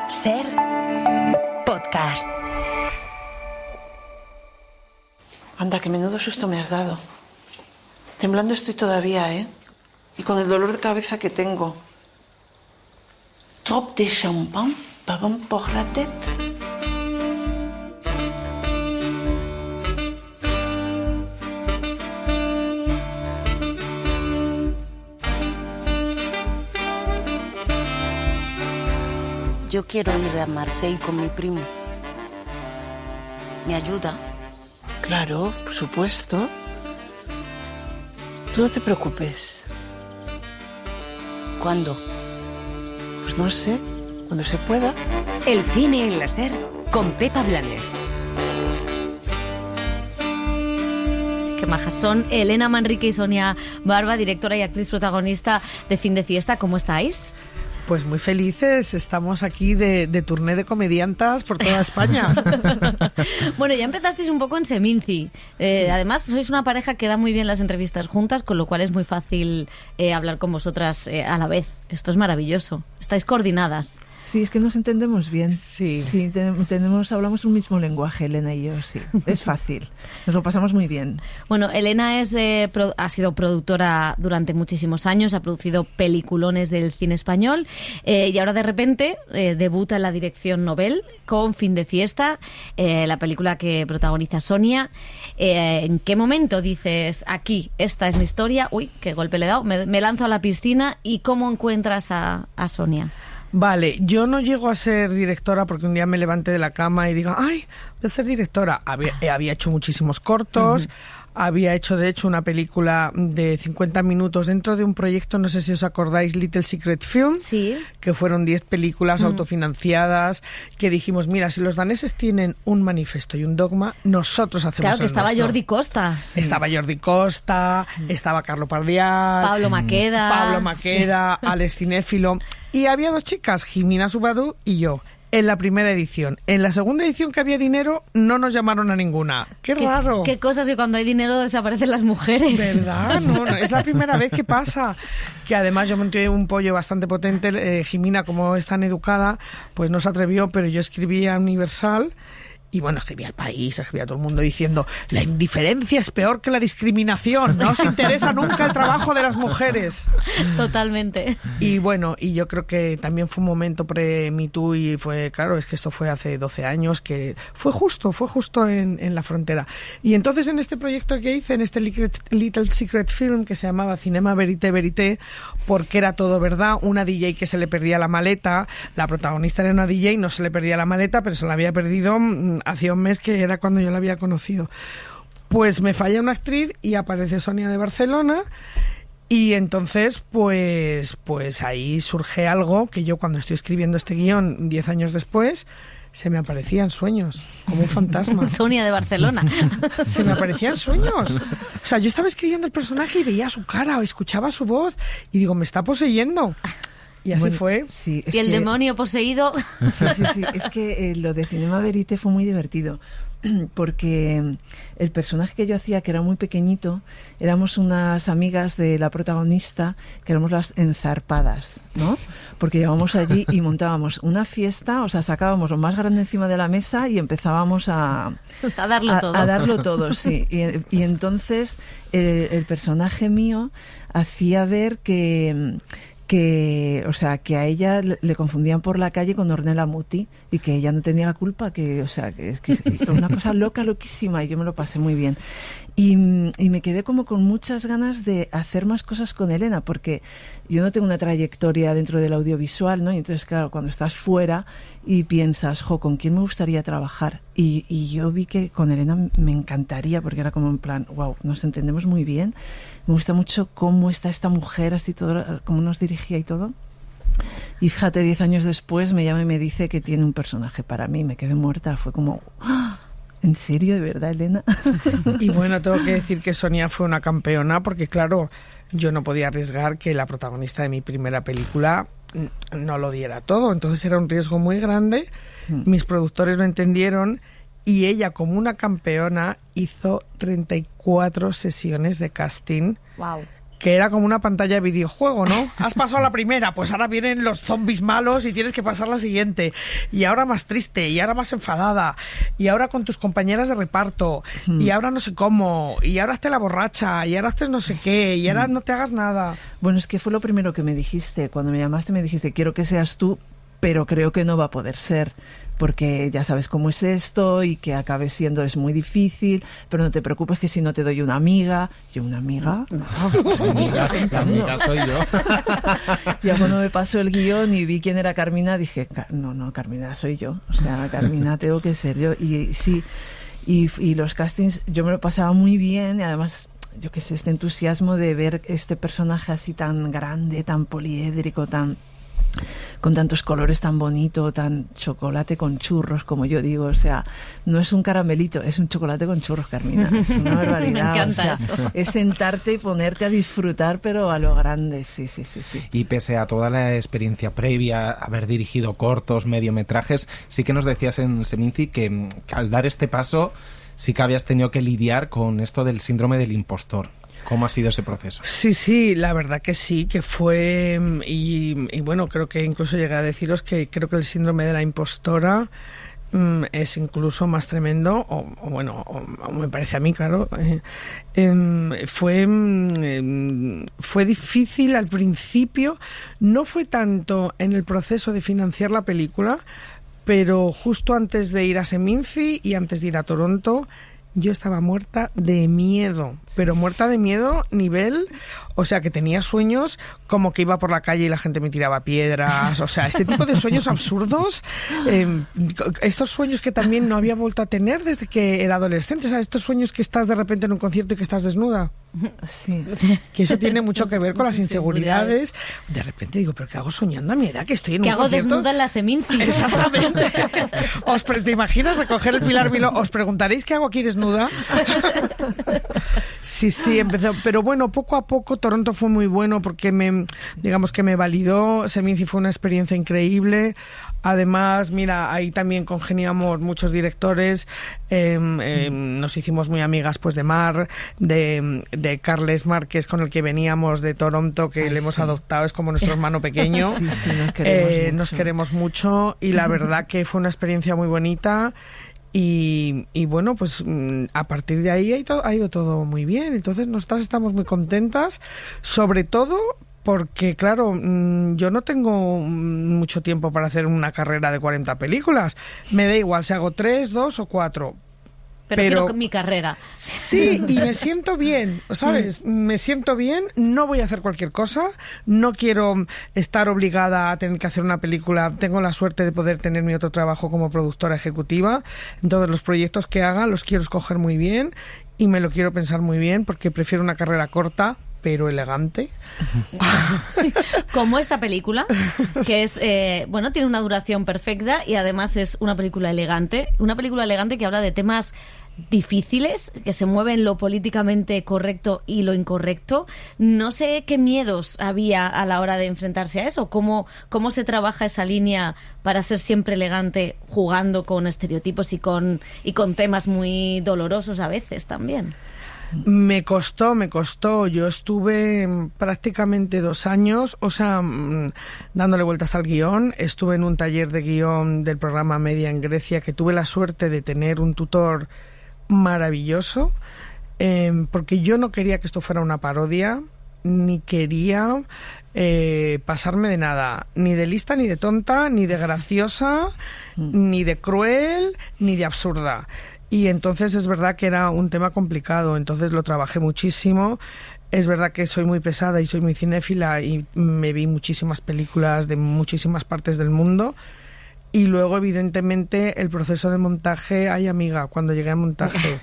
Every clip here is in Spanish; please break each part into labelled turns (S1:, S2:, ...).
S1: Ser podcast.
S2: Anda, que menudo susto me has dado. Temblando estoy todavía, ¿eh? Y con el dolor de cabeza que tengo. Trop de champagne, pardon pour la tête.
S3: Yo quiero ir a Marseille con mi primo. ¿Me ayuda?
S2: Claro, por supuesto. Tú no te preocupes.
S3: ¿Cuándo?
S2: Pues no sé, cuando se pueda.
S1: El cine en la Ser con Pepa Blanes.
S4: Qué majas son Elena Manrique y Sonia Barba, directora y actriz protagonista de Fin de Fiesta. ¿Cómo estáis?
S5: Pues muy felices, estamos aquí de turné de comediantas por toda España.
S4: Bueno, ya empezasteis un poco en Seminci. Sí. Además, sois una pareja que da muy bien las entrevistas juntas, con lo cual es muy fácil hablar con vosotras a la vez. Esto es maravilloso. Estáis coordinadas.
S6: Sí, es que nos entendemos bien.
S5: Sí,
S6: hablamos un mismo lenguaje, Elena y yo, sí. Es fácil, nos lo pasamos muy bien.
S4: Bueno, Elena ha sido productora durante muchísimos años, ha producido peliculones del cine español y ahora de repente debuta en la dirección Nobel con Fin de Fiesta, la película que protagoniza Sonia. ¿En qué momento dices, aquí, esta es mi historia? Uy, qué golpe le he dado, me lanzo a la piscina. ¿Y cómo encuentras a Sonia?
S5: Vale, yo no llego a ser directora porque un día me levanté de la cama y digo, ¡ay, voy a ser directora! Había hecho muchísimos cortos, había hecho de hecho una película de 50 minutos dentro de un proyecto, no sé si os acordáis, Little Secret Film,
S4: sí,
S5: que fueron 10 películas autofinanciadas, que dijimos, mira, si los daneses tienen un manifiesto y un dogma, nosotros hacemos
S4: Claro, que
S5: el
S4: estaba
S5: nuestro.
S4: Jordi Costa.
S5: Sí. Estaba Jordi Costa, estaba Carlo Pardial,
S4: Pablo Maqueda,
S5: Alex Cinéfilo. Y había dos chicas, Jimena Subadú y yo, en la primera edición. En la segunda edición, que había dinero, no nos llamaron a ninguna. ¡Qué raro!
S4: Qué cosas que cuando hay dinero desaparecen las mujeres.
S5: ¿Verdad? No, es la primera vez que pasa. Que además yo monté un pollo bastante potente. Jimena, como es tan educada, pues no se atrevió, pero yo escribía Universal. Y bueno, escribía El País, escribía a todo el mundo diciendo, la indiferencia es peor que la discriminación, no se interesa nunca el trabajo de las mujeres.
S4: Totalmente.
S5: Y bueno, y yo creo que también fue un momento pre-Me Too y fue, claro, es que esto fue hace 12 años, que fue justo en la frontera. Y entonces en este proyecto que hice, en este Little Secret Film, que se llamaba Cinema Verité Verité, porque era todo verdad, una DJ que se le perdía la maleta, la protagonista era una DJ, no se le perdía la maleta, pero se la había perdido hacía un mes, que era cuando yo la había conocido. Pues me falla una actriz y aparece Sonia de Barcelona y entonces pues ahí surge algo que yo, cuando estoy escribiendo este guión 10 años después, se me aparecía en sueños, como un fantasma.
S4: Sonia de Barcelona.
S5: Se me aparecía en sueños. O sea, yo estaba escribiendo el personaje y veía su cara o escuchaba su voz y digo, me está poseyendo. Y así fue.
S6: Sí,
S4: y el demonio poseído.
S6: Sí. Es que lo de Cinema Verité fue muy divertido. Porque el personaje que yo hacía, que era muy pequeñito, éramos unas amigas de la protagonista, que éramos las enzarpadas, ¿no? Porque llegábamos allí y montábamos una fiesta, o sea, sacábamos lo más grande encima de la mesa y empezábamos a
S4: darlo todo.
S6: A darlo todo, sí. Y entonces el personaje mío hacía ver que o sea, que a ella le confundían por la calle con Ornella Muti y que ella no tenía la culpa, que o sea, que fue una cosa loquísima, y yo me lo pasé muy bien. Y me quedé como con muchas ganas de hacer más cosas con Elena, porque yo no tengo una trayectoria dentro del audiovisual, ¿no? Y entonces, claro, cuando estás fuera y piensas, ¿con quién me gustaría trabajar? Y yo vi que con Elena me encantaría, porque era como en plan, wow, nos entendemos muy bien. Me gusta mucho cómo está esta mujer, así todo, cómo nos dirigía y todo. Y fíjate, 10 años después me llama y me dice que tiene un personaje para mí. Me quedé muerta, fue como, ¡ah! ¿En serio, de verdad, Elena?
S5: Y bueno, tengo que decir que Sonia fue una campeona, porque claro, yo no podía arriesgar que la protagonista de mi primera película no lo diera todo. Entonces era un riesgo muy grande. Mis productores lo entendieron y ella, como una campeona, hizo 34 sesiones de casting.
S4: Wow.
S5: que era como una pantalla de videojuego, ¿no? Has pasado la primera, pues ahora vienen los zombies malos y tienes que pasar la siguiente. Y ahora más triste, y ahora más enfadada, y ahora con tus compañeras de reparto, y ahora no sé cómo, y ahora hazte la borracha, y ahora hazte no sé qué, y ahora no te hagas nada.
S6: Bueno, es que fue lo primero que me dijiste. Cuando me llamaste me dijiste, quiero que seas tú, pero creo que no va a poder ser, porque ya sabes cómo es esto y que acabe siendo es muy difícil, pero no te preocupes que si no te doy una amiga. ¿Yo una amiga? No.
S7: La amiga soy yo.
S6: Ya cuando me pasó el guión y vi quién era Carmina, dije, no, Carmina soy yo. O sea, Carmina tengo que ser yo. Y sí, y los castings yo me lo pasaba muy bien y además... Yo qué sé, este entusiasmo de ver este personaje así tan grande, tan poliédrico, con tantos colores, tan bonito, tan chocolate con churros, como yo digo. O sea, no es un caramelito, es un chocolate con churros, Carmina. Es una barbaridad.
S4: Me encanta
S6: eso.
S4: eso.
S6: Es sentarte y ponerte a disfrutar, pero a lo grande, sí.
S7: Y pese a toda la experiencia previa, haber dirigido cortos, mediometrajes, sí que nos decías en Seminci que al dar este paso sí que habías tenido que lidiar con esto del síndrome del impostor. ¿Cómo ha sido ese proceso?
S5: Sí, la verdad que sí, que fue... Y bueno, creo que incluso llegué a deciros que creo que el síndrome de la impostora es incluso más tremendo, o me parece a mí, claro. Fue difícil al principio, no fue tanto en el proceso de financiar la película, pero justo antes de ir a Seminci y antes de ir a Toronto, yo estaba muerta de miedo, pero muerta de miedo nivel, o sea, que tenía sueños como que iba por la calle y la gente me tiraba piedras, o sea, este tipo de sueños absurdos, estos sueños que también no había vuelto a tener desde que era adolescente, ¿sabes? Estos sueños que estás de repente en un concierto y que estás desnuda.
S6: Sí.
S5: Que eso tiene mucho que ver con las inseguridades. De repente digo, ¿pero qué hago soñando a mi edad? Que estoy en un concierto.
S4: ¿Qué hago desnuda en la Seminci?
S5: Exactamente. ¿Te imaginas recoger el Pilar Miró? Os preguntaréis qué hago aquí desnuda. Sí, empezó. Pero bueno, poco a poco Toronto fue muy bueno porque me validó. Seminci fue una experiencia increíble. Además, mira, ahí también congeniamos muchos directores. Nos hicimos muy amigas pues de Mar, de Carles Márquez, con el que veníamos de Toronto, que le hemos adoptado, es como nuestro hermano pequeño.
S6: Sí, nos queremos
S5: mucho y la verdad que fue una experiencia muy bonita. Y bueno, pues a partir de ahí ha ido todo muy bien. Entonces nosotras estamos muy contentas, sobre todo porque, claro, yo no tengo mucho tiempo para hacer una carrera de 40 películas. Me da igual si hago 3, 2 o 4.
S4: Pero quiero mi carrera.
S5: Sí, y me siento bien, ¿sabes? Me siento bien, no voy a hacer cualquier cosa, no quiero estar obligada a tener que hacer una película. Tengo la suerte de poder tener mi otro trabajo como productora ejecutiva. Entonces los proyectos que haga los quiero escoger muy bien y me lo quiero pensar muy bien porque prefiero una carrera corta pero elegante.
S4: Como esta película, que es, tiene una duración perfecta y además es una película elegante que habla de temas difíciles, que se mueven lo políticamente correcto y lo incorrecto. No sé qué miedos había a la hora de enfrentarse a eso, cómo se trabaja esa línea para ser siempre elegante jugando con estereotipos y con temas muy dolorosos a veces también.
S5: Me costó. Yo estuve prácticamente 2 años, dándole vueltas al guión. Estuve en un taller de guión del programa Media en Grecia, que tuve la suerte de tener un tutor maravilloso, porque yo no quería que esto fuera una parodia, ni quería pasarme de nada, ni de lista, ni de tonta, ni de graciosa, ni de cruel, ni de absurda. Y entonces es verdad que era un tema complicado, entonces lo trabajé muchísimo. Es verdad que soy muy pesada y soy muy cinéfila y me vi muchísimas películas de muchísimas partes del mundo. Y luego, evidentemente, el proceso de montaje, ay amiga, cuando llegué a montaje,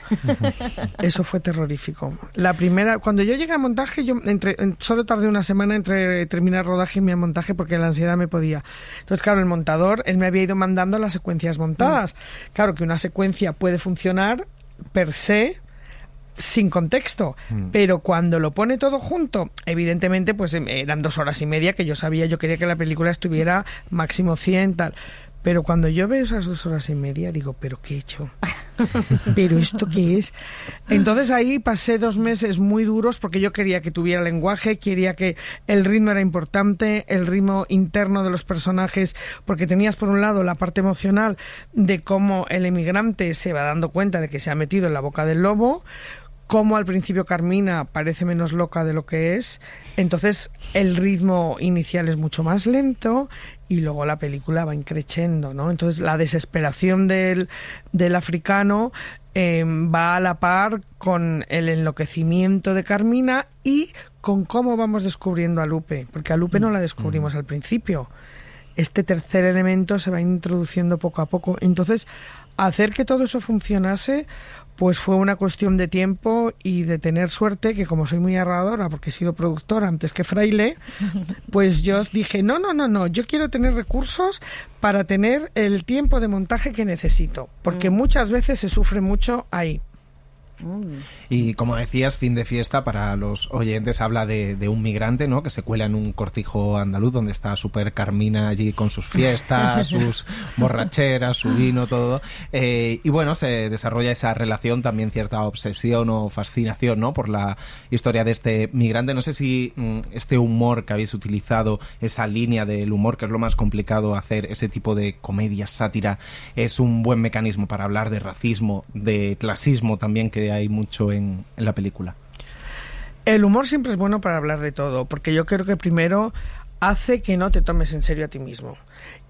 S5: eso fue terrorífico. La primera, cuando yo llegué a montaje, solo tardé una semana entre terminar rodaje y mi montaje porque la ansiedad me podía. Entonces, claro, el montador, él me había ido mandando las secuencias montadas. Claro que una secuencia puede funcionar per se, sin contexto, pero cuando lo pone todo junto, evidentemente, pues eran 2 horas y media que yo quería que la película estuviera máximo 100, tal. Pero cuando yo veo esas 2 horas y media, digo, ¿pero qué he hecho? ¿Pero esto qué es? Entonces ahí pasé 2 meses muy duros porque yo quería que tuviera lenguaje, quería que el ritmo era importante, el ritmo interno de los personajes, porque tenías por un lado la parte emocional de cómo el emigrante se va dando cuenta de que se ha metido en la boca del lobo, cómo al principio Carmina parece menos loca de lo que es, entonces el ritmo inicial es mucho más lento y luego la película va increciendo, ¿no? Entonces la desesperación del africano va a la par con el enloquecimiento de Carmina y con cómo vamos descubriendo a Lupe, porque a Lupe no la descubrimos al principio. Este tercer elemento se va introduciendo poco a poco. Entonces, hacer que todo eso funcionase, pues fue una cuestión de tiempo y de tener suerte, que como soy muy ahorradora, porque he sido productora antes que fraile, pues yo dije, no, yo quiero tener recursos para tener el tiempo de montaje que necesito, porque muchas veces se sufre mucho ahí.
S7: Y como decías, Fin de Fiesta, para los oyentes, habla de un migrante, ¿no?, que se cuela en un cortijo andaluz donde está súper Carmina allí con sus fiestas, sus borracheras, su vino, todo. Y bueno, se desarrolla esa relación, también cierta obsesión o fascinación, ¿no?, por la historia de este migrante. No sé si este humor que habéis utilizado, esa línea del humor, que es lo más complicado hacer, ese tipo de comedia, sátira, es un buen mecanismo para hablar de racismo, de clasismo también, que hay mucho en la película.
S5: El humor siempre es bueno para hablar de todo, porque yo creo que primero hace que no te tomes en serio a ti mismo.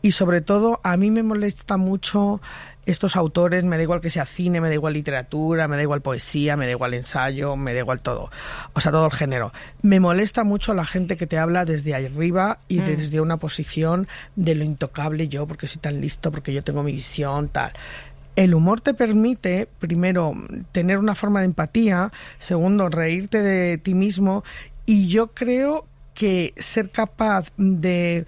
S5: Y sobre todo, a mí me molesta mucho estos autores, me da igual que sea cine, me da igual literatura, me da igual poesía, me da igual ensayo, me da igual todo. O sea, todo el género. Me molesta mucho la gente que te habla desde arriba y desde una posición de lo intocable yo, porque soy tan listo, porque yo tengo mi visión, tal. El humor te permite, primero, tener una forma de empatía, segundo, reírte de ti mismo, y yo creo que ser capaz de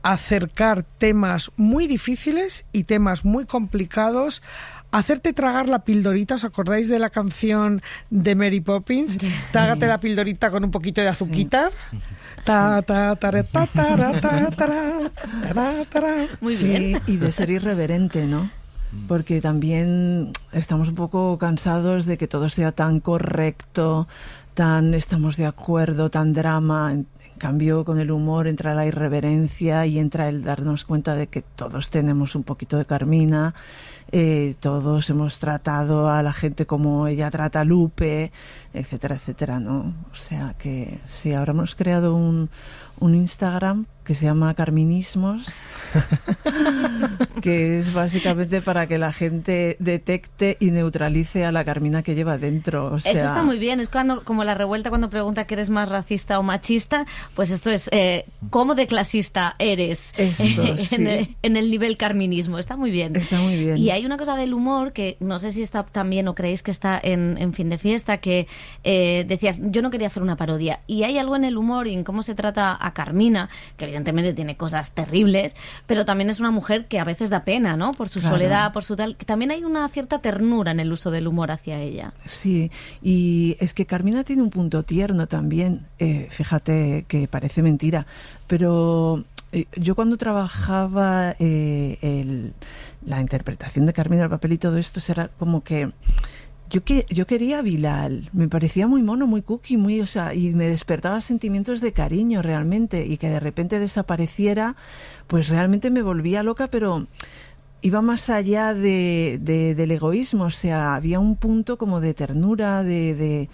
S5: acercar temas muy difíciles y temas muy complicados, hacerte tragar la pildorita. ¿Os acordáis de la canción de Mary Poppins? Trágate la pildorita con un poquito de azuquitar.
S4: Muy bien.
S6: Y de ser irreverente, ¿no? Porque también estamos un poco cansados de que todo sea tan correcto, tan estamos de acuerdo, tan drama. En cambio, con el humor entra la irreverencia y entra el darnos cuenta de que todos tenemos un poquito de Carmina, todos hemos tratado a la gente como ella trata a Lupe, etcétera, etcétera, ¿no? O sea que sí, ahora hemos creado un Instagram que se llama Carminismos, que es básicamente para que la gente detecte y neutralice a la Carmina que lleva dentro. O sea,
S4: eso está muy bien, es cuando, como la revuelta cuando pregunta que eres más racista o machista, pues esto es cómo de clasista eres.
S6: Esto, sí.
S4: en el nivel carminismo, está muy bien.
S6: Está muy bien.
S4: Y hay una cosa del humor que no sé si está también o creéis que está en Fin de Fiesta, que decías, yo no quería hacer una parodia, y hay algo en el humor y en cómo se trata a Carmina, que evidentemente tiene cosas terribles, pero también es una mujer que a veces da pena, ¿no? Por su soledad, por su tal, que también hay una cierta ternura en el uso del humor hacia ella.
S6: Sí, y es que Carmina tiene un punto tierno también, fíjate que parece mentira, pero yo cuando trabajaba la interpretación de Carmina, el papel y todo esto, era como que yo quería a Bilal, me parecía muy mono, muy cookie, muy, o sea, y me despertaba sentimientos de cariño realmente, y que de repente desapareciera, pues realmente me volvía loca, pero iba más allá del egoísmo, o sea, había un punto como de ternura, de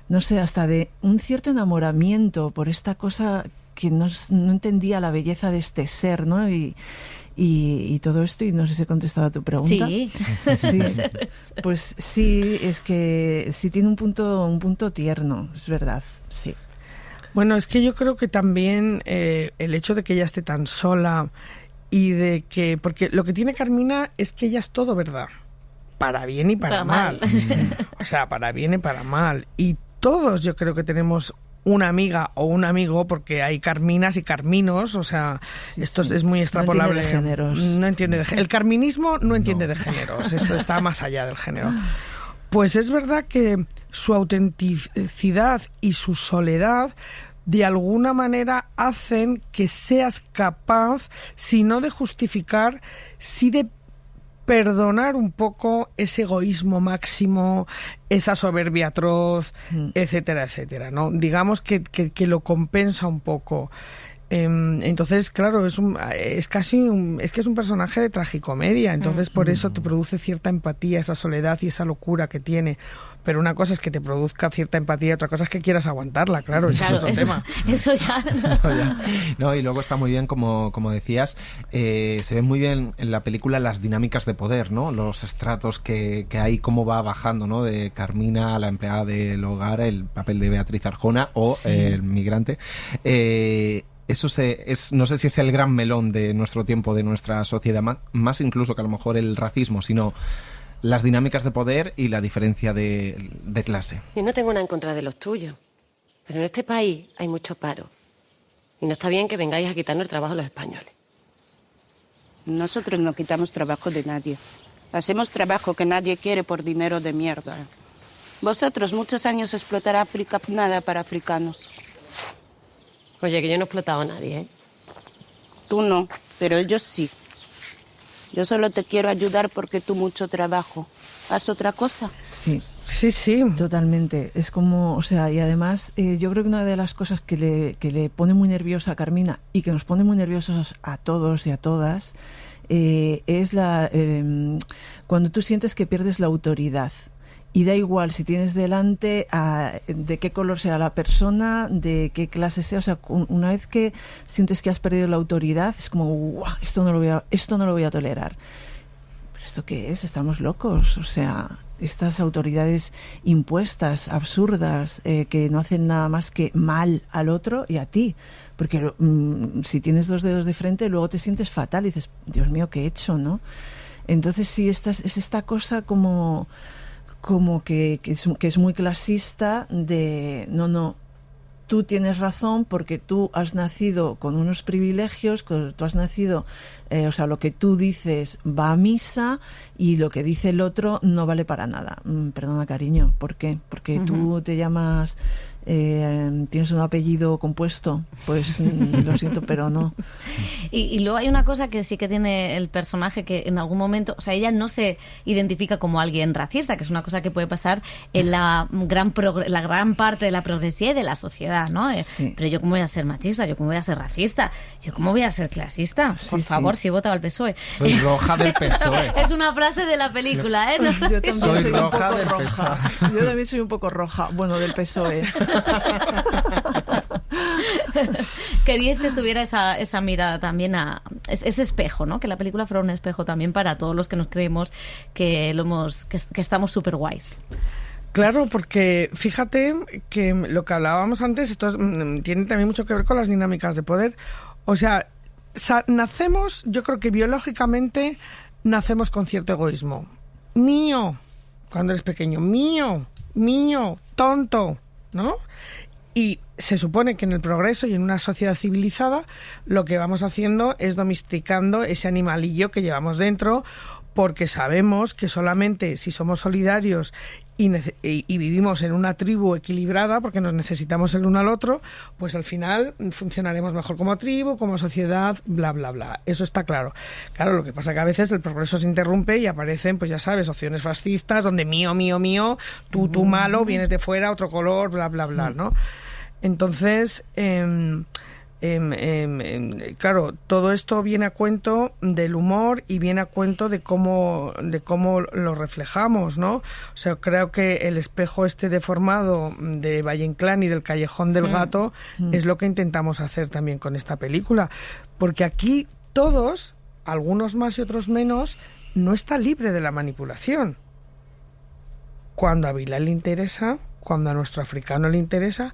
S6: no sé, hasta de un cierto enamoramiento por esta cosa que no entendía la belleza de este ser, ¿no? Y todo esto, y no sé si he contestado a tu pregunta.
S4: Sí.
S6: Sí. Pues sí, es que sí tiene un punto tierno, es verdad, sí.
S5: Bueno, es que yo creo que también el hecho de que ella esté tan sola y de que... Porque lo que tiene Carmina es que ella es todo verdad, para bien y para mal. O sea, para bien y para mal. Y todos yo creo que tenemos una amiga o un amigo, porque hay Carminas y Carminos, o sea, sí, esto sí. Es muy extrapolable.
S6: No entiende de géneros.
S5: No entiende el carminismo no entiende de géneros, esto está más allá del género. Pues es verdad que su autenticidad y su soledad de alguna manera hacen que seas capaz, si no de justificar, sí de perdonar un poco ese egoísmo máximo, esa soberbia atroz, etcétera, etcétera, ¿no? Digamos que lo compensa un poco. Entonces, claro, es un personaje de tragicomedia, entonces por eso te produce cierta empatía, esa soledad y esa locura que tiene. Pero una cosa es que te produzca cierta empatía y otra cosa es que quieras aguantarla, claro, ese es otro tema.
S4: Eso ya.
S7: No, y luego está muy bien, como decías, se ven muy bien en la película las dinámicas de poder, ¿no? Los estratos que hay, cómo va bajando, ¿no? De Carmina, la empleada del hogar, el papel de Beatriz Arjona o el migrante. Eso no sé si es el gran melón de nuestro tiempo, de nuestra sociedad, más incluso que a lo mejor el racismo, sino las dinámicas de poder y la diferencia de clase.
S8: Yo no tengo nada en contra de los tuyos, pero en este país hay mucho paro. Y no está bien que vengáis a quitarnos el trabajo a los españoles.
S9: Nosotros no quitamos trabajo de nadie. Hacemos trabajo que nadie quiere por dinero de mierda. Vosotros muchos años explotar África, nada para africanos.
S8: Oye, que yo no he explotado a nadie, ¿eh?
S9: Tú no, pero ellos sí. Yo solo te quiero ayudar porque tú mucho trabajo. ¿Haz otra cosa?
S6: Sí.
S5: Sí.
S6: Totalmente. Es como, o sea, y además yo creo que una de las cosas que le pone muy nerviosa a Carmina y que nos pone muy nerviosos a todos y a todas es cuando tú sientes que pierdes la autoridad. Y da igual si tienes delante de qué color sea la persona, de qué clase sea. O sea, una vez que sientes que has perdido la autoridad, es como, ¡guau! Esto no lo voy a tolerar. ¿Pero esto qué es? Estamos locos. O sea, estas autoridades impuestas, absurdas, que no hacen nada más que mal al otro y a ti. Porque si tienes dos dedos de frente, luego te sientes fatal y dices, Dios mío, ¿qué he hecho?, ¿no? Entonces sí, es esta cosa como que es muy clasista de no, tú tienes razón porque tú has nacido con unos privilegios, tú has nacido, o sea, lo que tú dices va a misa y lo que dice el otro no vale para nada. Perdona, cariño, ¿por qué? Porque tú te llamas, tienes un apellido compuesto, pues lo siento, pero no.
S4: Y luego hay una cosa que sí que tiene el personaje, que en algún momento, o sea, ella no se identifica como alguien racista, que es una cosa que puede pasar en la gran parte de la progresía y de la sociedad, ¿no?
S6: Sí.
S4: Pero yo cómo voy a ser machista, yo cómo voy a ser racista, yo cómo voy a ser clasista, por favor, si votaba al PSOE.
S7: Soy roja del PSOE.
S4: Es una frase de la película, ¿eh? No,
S6: yo también
S7: soy
S6: un
S7: roja
S6: poco
S7: del
S6: roja.
S7: PSOE.
S6: Yo también soy un poco roja, bueno, del PSOE.
S4: Queríais que estuviera esa mirada también, ese espejo, ¿no? Que la película fuera un espejo también para todos los que nos creemos que estamos súper guays.
S5: Claro, porque fíjate que lo que hablábamos antes, esto tiene también mucho que ver con las dinámicas de poder. O sea, nacemos, yo creo que biológicamente nacemos con cierto egoísmo. Mío, cuando eres pequeño, mío, tonto, ¿no? Y se supone que en el progreso y en una sociedad civilizada lo que vamos haciendo es domesticando ese animalillo que llevamos dentro, porque sabemos que solamente si somos solidarios y vivimos en una tribu equilibrada, porque nos necesitamos el uno al otro, pues al final funcionaremos mejor como tribu, como sociedad, bla, bla, bla. Eso está claro. Claro, lo que pasa es que a veces el progreso se interrumpe y aparecen, pues ya sabes, opciones fascistas donde mío, tú malo, vienes de fuera, otro color, bla, bla, bla, ¿no? Entonces, claro, todo esto viene a cuento del humor y viene a cuento de cómo lo reflejamos, ¿no? O sea, creo que el espejo deformado de Valle Inclán y del Callejón del Gato es lo que intentamos hacer también con esta película, porque aquí todos, algunos más y otros menos, no está libre de la manipulación. Cuando a Vila le interesa, cuando a nuestro africano le interesa,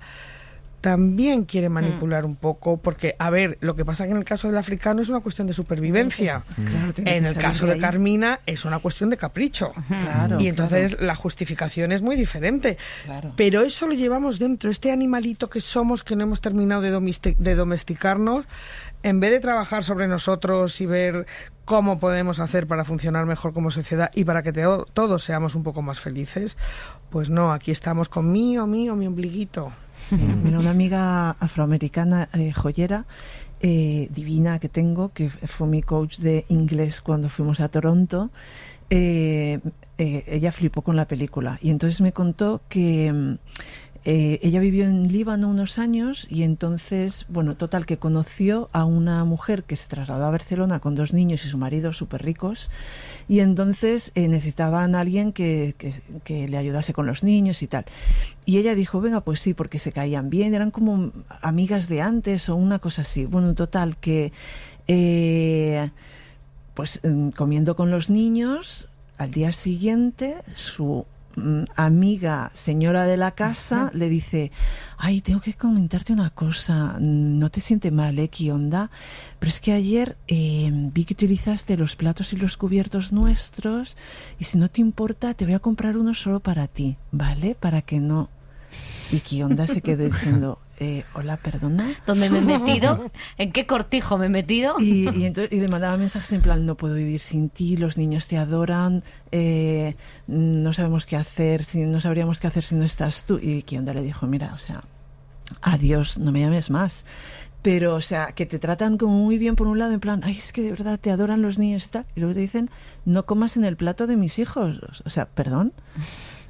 S5: también quiere manipular un poco, porque, a ver, lo que pasa que en el caso del africano es una cuestión de supervivencia.
S6: Claro,
S5: en el caso de Carmina es una cuestión de capricho.
S6: Claro,
S5: y entonces la justificación es muy diferente.
S6: Claro.
S5: Pero eso lo llevamos dentro, este animalito que somos, que no hemos terminado de domesticarnos, en vez de trabajar sobre nosotros y ver cómo podemos hacer para funcionar mejor como sociedad y para que todos seamos un poco más felices, pues no, aquí estamos con mi ombliguito.
S6: Sí, mira, una amiga afroamericana, joyera, divina que tengo, que fue mi coach de inglés cuando fuimos a Toronto, ella flipó con la película y entonces me contó que ella vivió en Líbano unos años y entonces, bueno, total, que conoció a una mujer que se trasladó a Barcelona con 2 niños y su marido súper ricos y entonces necesitaban a alguien que le ayudase con los niños y tal. Y ella dijo, venga, pues sí, porque se caían bien, eran como amigas de antes o una cosa así. Bueno, total, que pues comiendo con los niños, al día siguiente su amiga señora de la casa le dice, ay, tengo que comentarte una cosa, no te sientes mal, ¿qué onda? Pero es que ayer vi que utilizaste los platos y los cubiertos nuestros y si no te importa te voy a comprar uno solo para ti, ¿vale? Para que no... Y qué onda se quedó diciendo, hola, perdona.
S4: ¿Dónde me he metido? ¿En qué cortijo me he metido?
S6: Y le mandaba mensajes en plan, no puedo vivir sin ti, los niños te adoran, no sabemos qué hacer, no sabríamos qué hacer si no estás tú. Y Kionda le dijo, mira, o sea, adiós, no me llames más. Pero, o sea, que te tratan como muy bien por un lado, en plan, ay, es que de verdad te adoran los niños y tal. Y luego te dicen, no comas en el plato de mis hijos. O sea, perdón.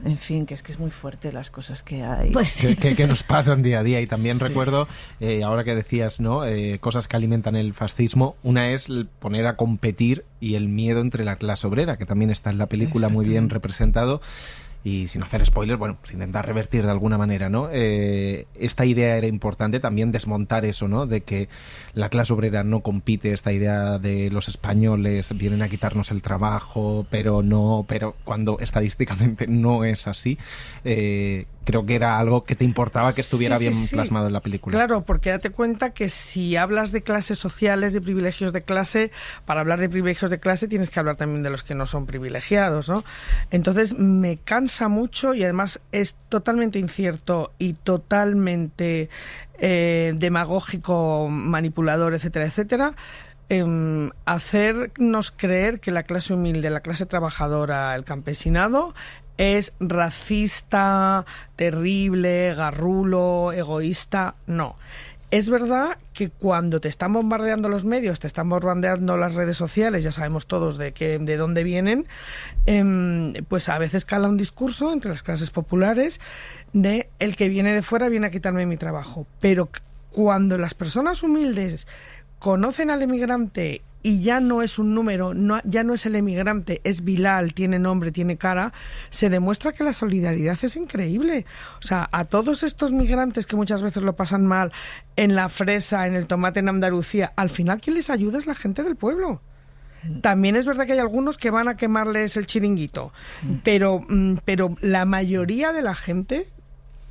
S6: En fin, que es muy fuerte las cosas que hay.
S4: Pues sí.
S7: que nos pasan día a día. Y también recuerdo, ahora que decías, ¿no? Cosas que alimentan el fascismo. Una es el poner a competir y el miedo entre la clase obrera, que también está en la película muy bien representado. Y sin hacer spoilers, bueno, sin intentar revertir de alguna manera, ¿no? Esta idea era importante, también desmontar eso, ¿no? De que la clase obrera no compite, esta idea de los españoles vienen a quitarnos el trabajo, pero cuando estadísticamente no es así. Creo que era algo que te importaba que estuviera bien plasmado en la película.
S5: Claro, porque date cuenta que si hablas de clases sociales, de privilegios de clase, para hablar de privilegios de clase tienes que hablar también de los que no son privilegiados, ¿no? Entonces me cansa mucho y además es totalmente incierto y totalmente demagógico, manipulador, etcétera, etcétera. Hacernos creer que la clase humilde, la clase trabajadora, el campesinado es racista, terrible, garrulo, egoísta. No. Es verdad que cuando te están bombardeando los medios, te están bombardeando las redes sociales, ya sabemos todos de dónde vienen, pues a veces cala un discurso entre las clases populares de el que viene de fuera viene a quitarme mi trabajo. Pero cuando las personas humildes conocen al emigrante y ya no es un número, ya no es el emigrante, es Bilal, tiene nombre, tiene cara, se demuestra que la solidaridad es increíble. O sea, a todos estos migrantes que muchas veces lo pasan mal en la fresa, en el tomate en Andalucía, al final quien les ayuda es la gente del pueblo. También es verdad que hay algunos que van a quemarles el chiringuito, pero la mayoría de la gente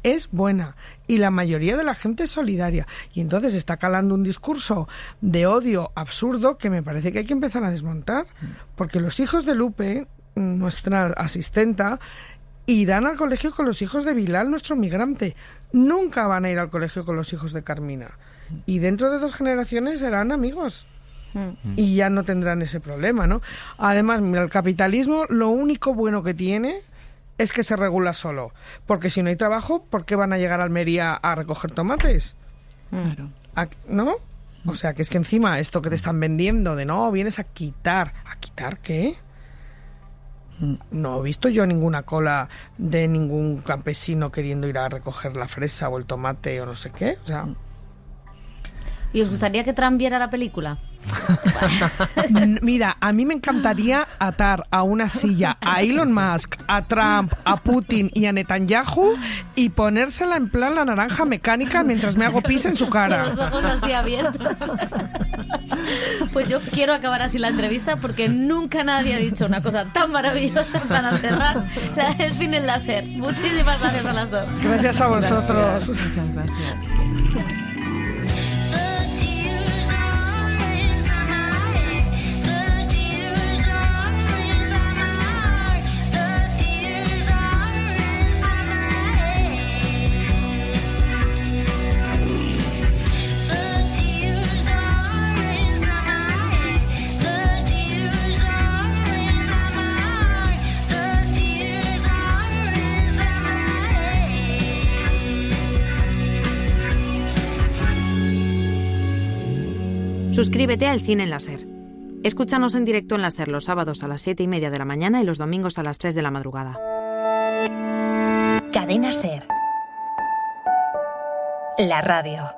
S5: es buena y la mayoría de la gente es solidaria y entonces está calando un discurso de odio absurdo que me parece que hay que empezar a desmontar, porque los hijos de Lupe, nuestra asistenta, irán al colegio con los hijos de Bilal, nuestro migrante. Nunca van a ir al colegio con los hijos de Carmina y dentro de 2 generaciones serán amigos y ya no tendrán ese problema, ¿no? Además, mira, el capitalismo lo único bueno que tiene es que se regula solo. Porque si no hay trabajo, ¿por qué van a llegar a Almería a recoger tomates?
S6: Claro.
S5: ¿No? O sea, que es que encima esto que te están vendiendo de no, vienes a quitar. ¿A quitar qué? No he visto yo ninguna cola de ningún campesino queriendo ir a recoger la fresa o el tomate o no sé qué. O sea...
S4: ¿Y os gustaría que Trump viera la película?
S5: Mira, a mí me encantaría atar a una silla a Elon Musk, a Trump, a Putin y a Netanyahu y ponérsela en plan la naranja mecánica mientras me hago pis en su cara.
S4: Con los ojos así abiertos. Pues yo quiero acabar así la entrevista porque nunca nadie ha dicho una cosa tan maravillosa para cerrar el cine láser. Muchísimas gracias a las dos.
S5: Gracias a vosotros.
S6: Muchas gracias.
S10: Suscríbete a El Cine en la SER. Escúchanos en directo en la SER los sábados a las 7:30 de la mañana y los domingos a las 3 de la madrugada.
S1: Cadena SER. La radio.